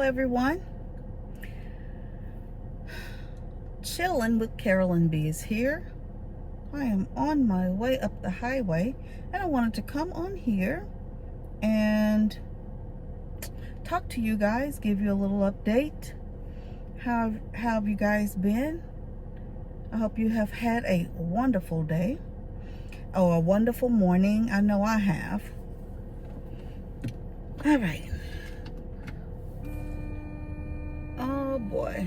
Hello everyone. Chilling with Carolyn B is here. I am on my way up the highway and I wanted to come on here and talk to you guys, give you a little update. How have you guys been? I hope you have had a wonderful day or a wonderful morning. I know I have. All right. Oh boy.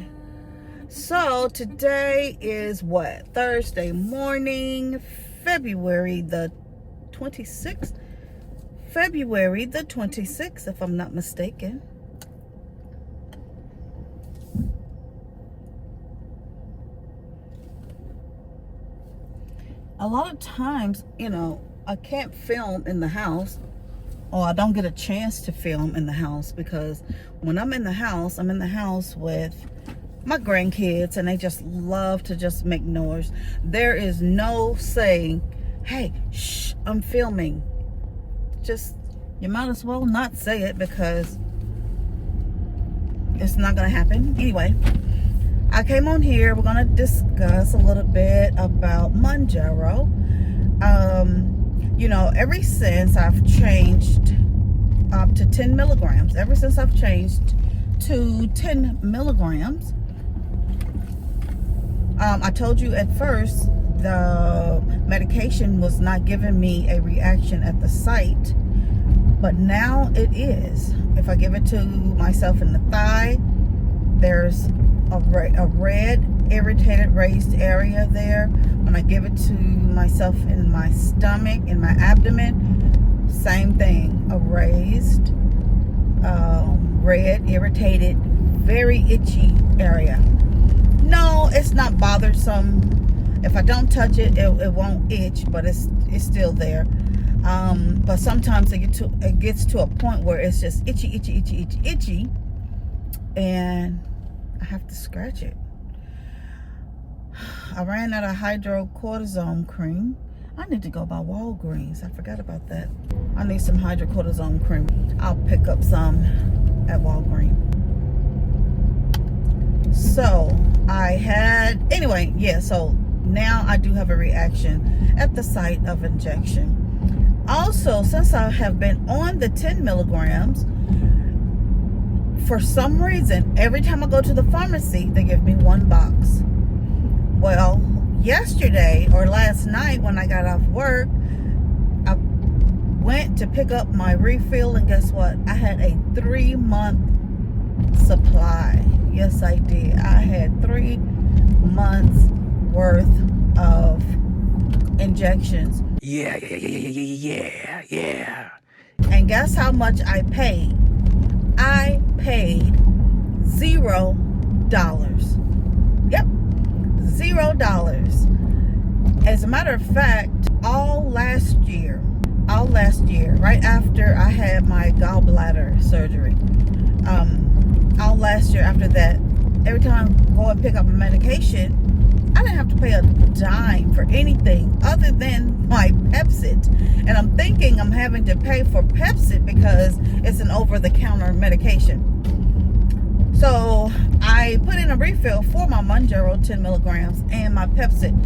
So today is what? Thursday morning, February the 26th. February the 26th, if I'm not mistaken. A lot of times, I can't film in the house, or I don't get a chance to film in the house, because when I'm in the house with my grandkids and they just love to just make noise. There is no saying, hey, shh, I'm filming. Just, you might as well not say it, because it's not gonna happen. Anyway, I came on here, we're gonna discuss a little bit about Monjaro. Ever since I've changed up to 10 milligrams, ever since I've changed to 10 milligrams, I told you at first the medication was not giving me a reaction at the site, but now it is. If I give it to myself in the thigh, there's a red, irritated, raised area there. When I give it to myself in my stomach, in my abdomen, same thing, a raised, red, irritated, very itchy area. No, it's not bothersome. If I don't touch it, it won't itch, but it's still there. But sometimes it gets to a point where it's just itchy, and I have to scratch it. I ran out of hydrocortisone cream. I need to go by Walgreens. I forgot about that. I need some hydrocortisone cream. I'll pick up some at Walgreens. So so now I do have a reaction at the site of injection. Also, since I have been on the 10 milligrams, for some reason, every time I go to the pharmacy, they give me one box. Well, yesterday or last night when I got off work, I went to pick up my refill, and guess what? I had a 3-month supply. Yes, I did. I had 3 months worth of injections. Yeah. And guess how much I paid? I paid $0. Yep, $0. As a matter of fact, all last year, right after I had my gallbladder surgery, all last year after that, every time I go and pick up a medication, I didn't have to pay a dime for anything other than my Pepcid. And I'm thinking I'm having to pay for Pepcid because it's an over-the-counter medication. So I put in a refill for my Monjaro 10 milligrams and my Pepcid.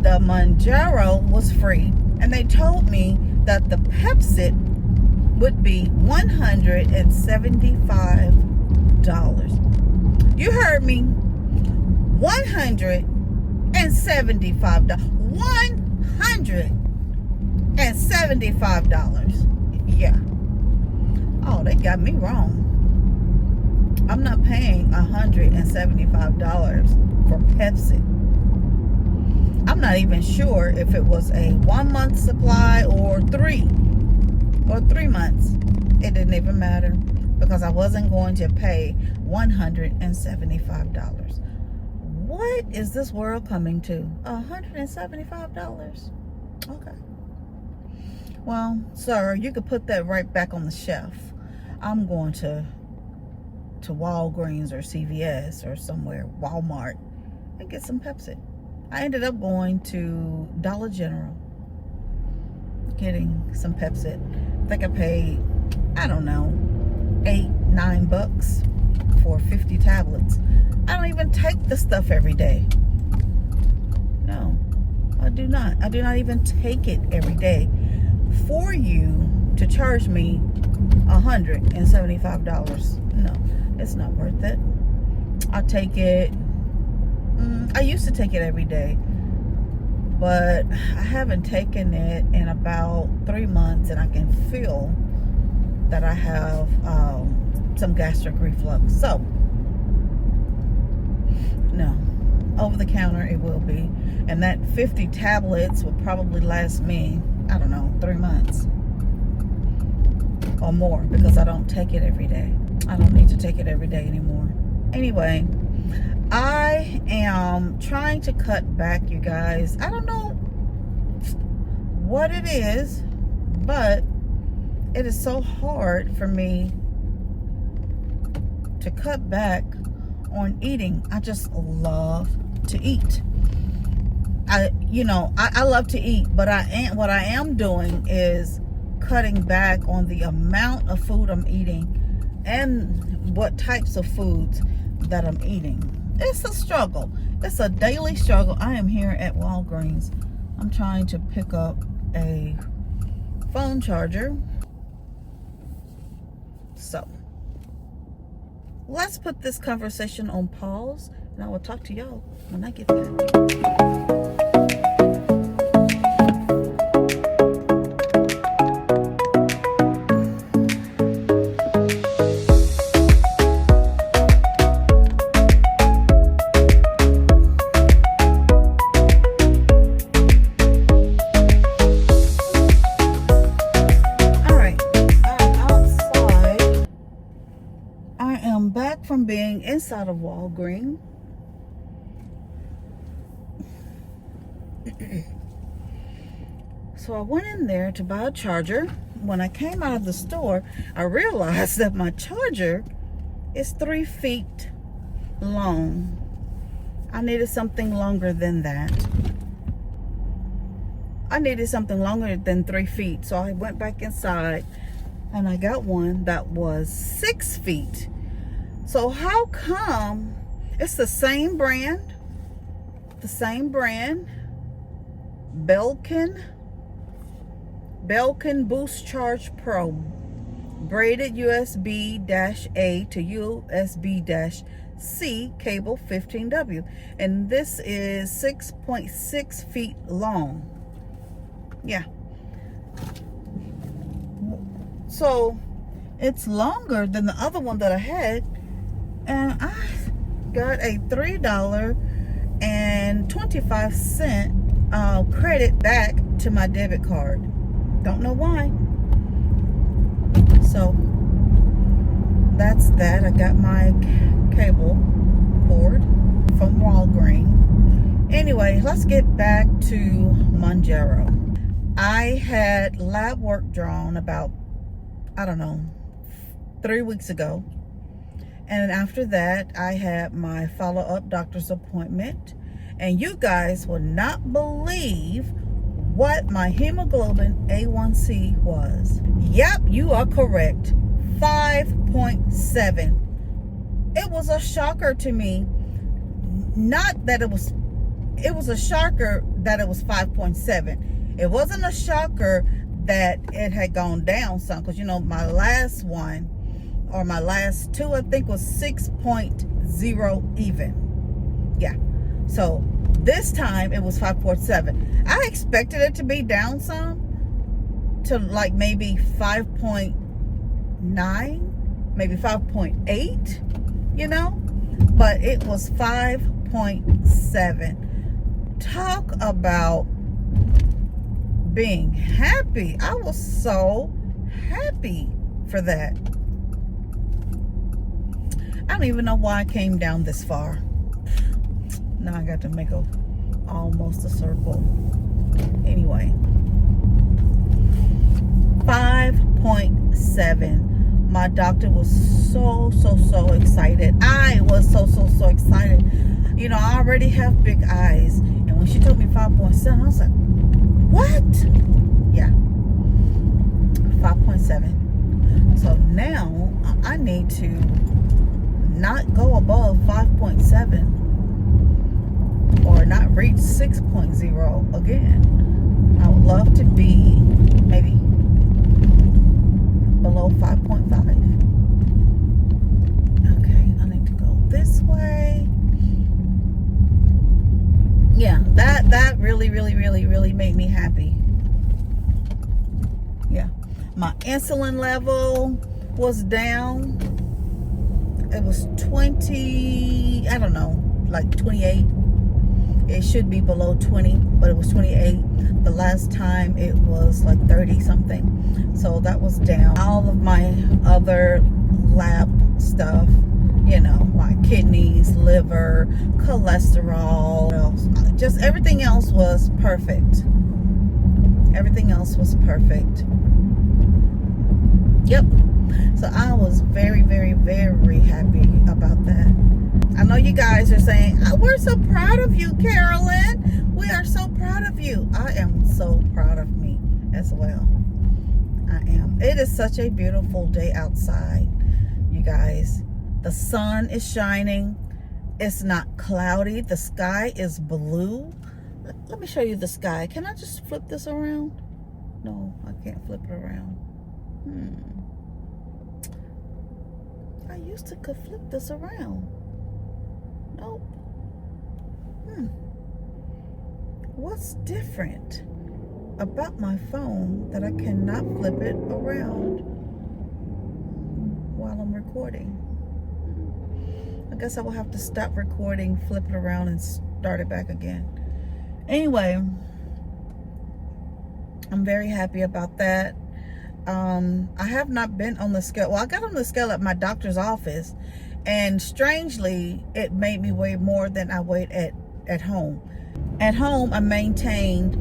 The Monjaro was free, and they told me that the Pepcid would be $175. You heard me. $175. $175. Yeah. Oh, they got me wrong. I'm not paying $175 for Pepsi. I'm not even sure if it was a 1-month supply or 3 months. It didn't even matter, because I wasn't going to pay $175. What is this world coming to? $175? Okay. Well, sir, you could put that right back on the shelf. I'm going to Walgreens or CVS or somewhere, Walmart, and get some Pepsi. I ended up going to Dollar General, getting some Pepsi. I think I paid, I don't know, $8, $9 for 50 tablets. I don't even take the stuff every day. No, I do not. I do not even take it every day for you to charge me $175. No, it's not worth it. I take it. I used to take it every day, but I haven't taken it in about 3 months, and I can feel that I have some gastric reflux. So, no, over the counter it will be. And that 50 tablets will probably last me, I don't know, 3 months or more, because I don't take it every day. I don't need to take it every day anymore. Anyway, I am trying to cut back, you guys. I don't know what it is, but it is so hard for me to cut back on eating. I just love to eat. I love to eat, but what I am doing is cutting back on the amount of food I'm eating and what types of foods that I'm eating. It's a struggle. It's a daily struggle. I am here at Walgreens. I'm trying to pick up a phone charger. So, let's put this conversation on pause, and I will talk to y'all when I get back. From being inside of Walgreens. So I went in there to buy a charger. When I came out of the store, I realized that my charger is 3 feet long. I needed something longer than that. I needed something longer than 3 feet. So I went back inside and I got one that was 6 feet. So how come it's the same brand, Belkin Boost Charge Pro, braided USB-A to USB-C cable 15W, and this is 6.6 feet long. Yeah. So it's longer than the other one that I had. And I got a $3.25 credit back to my debit card. Don't know why. So that's that. I got my cable cord from Walgreens. Anyway, let's get back to Monjaro. I had lab work drawn about, I don't know, 3 weeks ago. And after that, I had my follow-up doctor's appointment. And you guys will not believe what my hemoglobin A1C was. Yep, you are correct. 5.7. It was a shocker to me. Not that it was a shocker that it was 5.7. It wasn't a shocker that it had gone down some, because my last one, or my last two, I think, was 6.0 even. Yeah. So this time it was 5.7. I expected it to be down some to like maybe 5.9, maybe 5.8, but it was 5.7. Talk about being happy. I was so happy for that. I don't even know why I came down this far. Now I got to make almost a circle. Anyway, 5.7. My doctor was so excited. I was so excited. I already have big eyes, and when she told me 5.7, I was like, what? Yeah, 5.7. So now I need to not go above 5.7 or not reach 6.0 again. I would love to be maybe below 5.5. Okay, I need to go this way. Yeah, that really made me happy. Yeah, my insulin level was down. It was 20, I don't know, like 28. It should be below 20, but it was 28. The last time it was like 30 something. So that was down. All of my other lab stuff, you know, my kidneys, liver, cholesterol, just everything else was perfect. Everything else was perfect. Yep. So I was very happy about that. I know you guys are saying, oh, we're so proud of you, Carolyn. We are so proud of you. I am so proud of me as well. I am. It is such a beautiful day outside, you guys. The sun is shining. It's not cloudy. The sky is blue. Let me show you the sky. Can I just flip this around? No, I can't flip it around. I used to could flip this around. Nope. What's different about my phone that I cannot flip it around while I'm recording? I guess I will have to stop recording, flip it around, and start it back again. Anyway, I'm very happy about that. I have not been on the scale. Well, I got on the scale at my doctor's office, and strangely, it made me weigh more than I weighed at home. At home, I maintained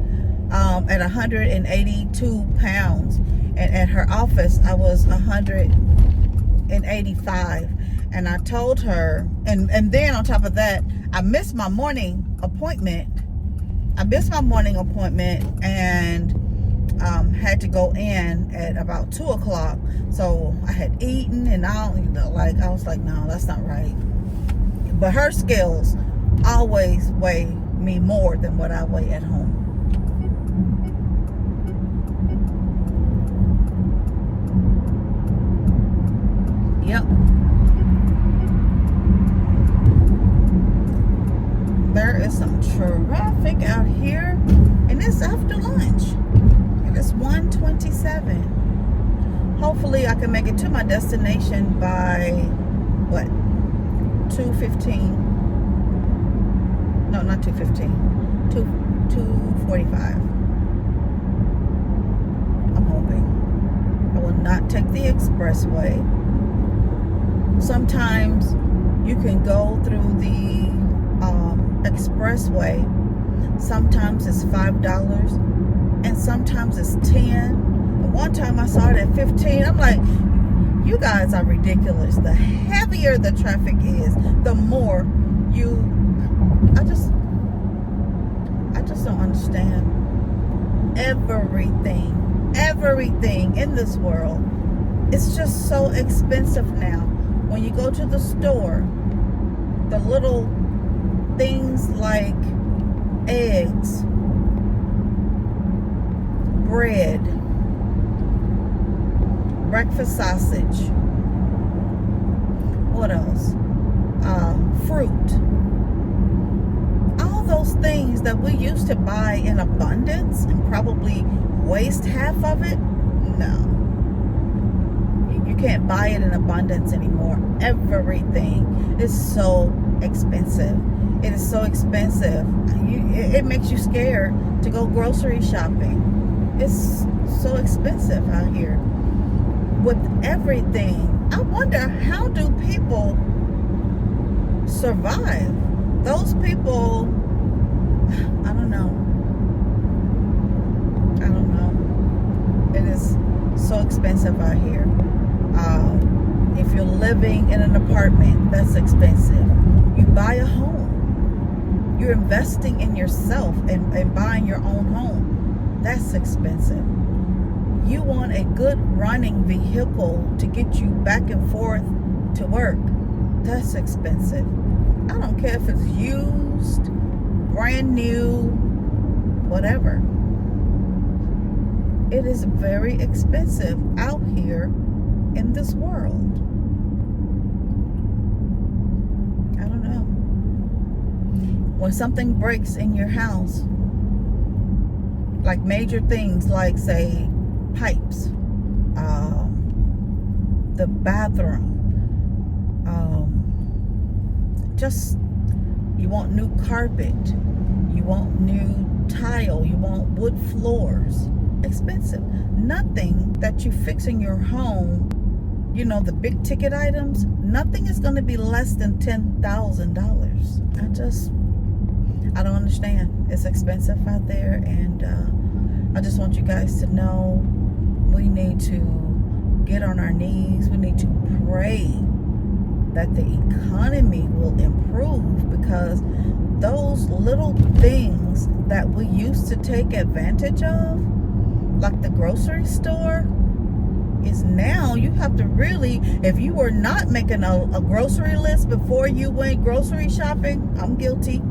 at 182 pounds, and at her office, I was 185. And I told her, and then on top of that, I missed my morning appointment. And had to go in at about 2 o'clock. So I had eaten and all, I was like, no, that's not right. But her scales always weigh me more than what I weigh at home. Yep. There is some traffic out here, and it's after lunch. It's 1:27. Hopefully I can make it to my destination by what? 2:15. No, not 2:15. 2:45. I'm hoping. I will not take the expressway. Sometimes you can go through the expressway. Sometimes it's $5. And sometimes it's 10. And one time I saw it at 15. I'm like, you guys are ridiculous. The heavier the traffic is, the more I just don't understand. Everything in this world, it's just so expensive now. When you go to the store, the little things like eggs, bread, breakfast sausage, what else? Fruit. All those things that we used to buy in abundance and probably waste half of it. No. You can't buy it in abundance anymore. Everything is so expensive. It is so expensive. It makes you scared to go grocery shopping. It's so expensive out here with everything. I wonder, how do people survive? Those people, I don't know. It is so expensive out here. If you're living in an apartment, that's expensive. You buy a home. You're investing in yourself and buying your own home. That's expensive. You want a good running vehicle to get you back and forth to work. That's expensive. I don't care if it's used, brand new, whatever. It is very expensive out here in this world. I don't know. When something breaks in your house, like major things, like say pipes, the bathroom, just you want new carpet, you want new tile, you want wood floors. Expensive. Nothing that you fix in your home, you know, the big ticket items, nothing is going to be less than $10,000. I don't understand. It's expensive out there, and I just want you guys to know we need to get on our knees. We need to pray that the economy will improve, because those little things that we used to take advantage of, like the grocery store, is now you have to really, if you were not making a grocery list before you went grocery shopping, I'm guilty.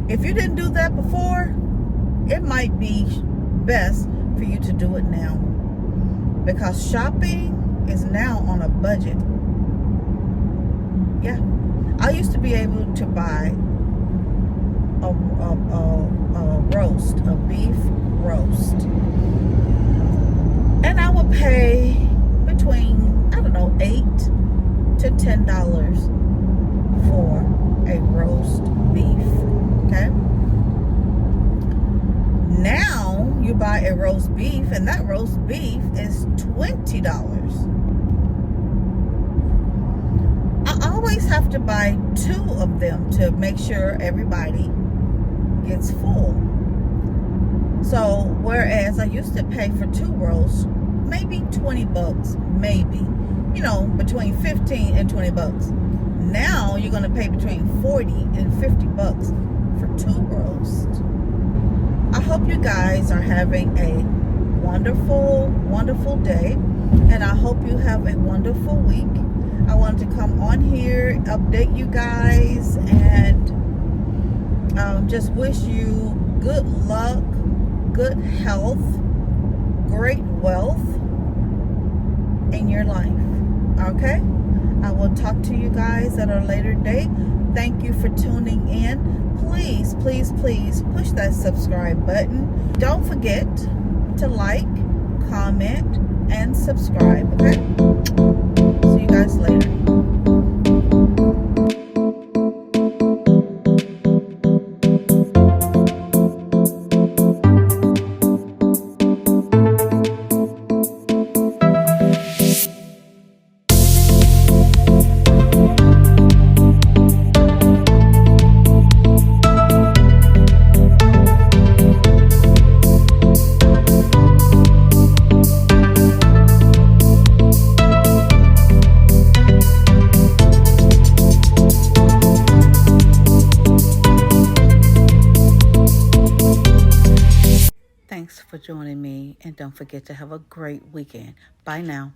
If you didn't do that before, it might be best for you to do it now, because shopping is now on a budget. Yeah, I used to be able to buy a roast, a beef roast, and I would pay between, I don't know, $8 to $10 for a roast beef. Okay, now you buy a roast beef, and that roast beef is $20. I always have to buy 2 of them to make sure everybody gets full. So whereas I used to pay for 2 roasts maybe $20, maybe, you know, between 15 and $20. Now you're going to pay between $40 and $50 for 2 roasts. I hope you guys are having a wonderful, wonderful day, and I hope you have a wonderful week. I wanted to come on here, update you guys, and just wish you good luck, good health, great wealth in your life. Okay? I will talk to you guys at a later date. Thank you for tuning in. Please, please, please push that subscribe button. Don't forget to like, comment, and subscribe. Okay? See you guys later. Thanks for joining me, and don't forget to have a great weekend. Bye now.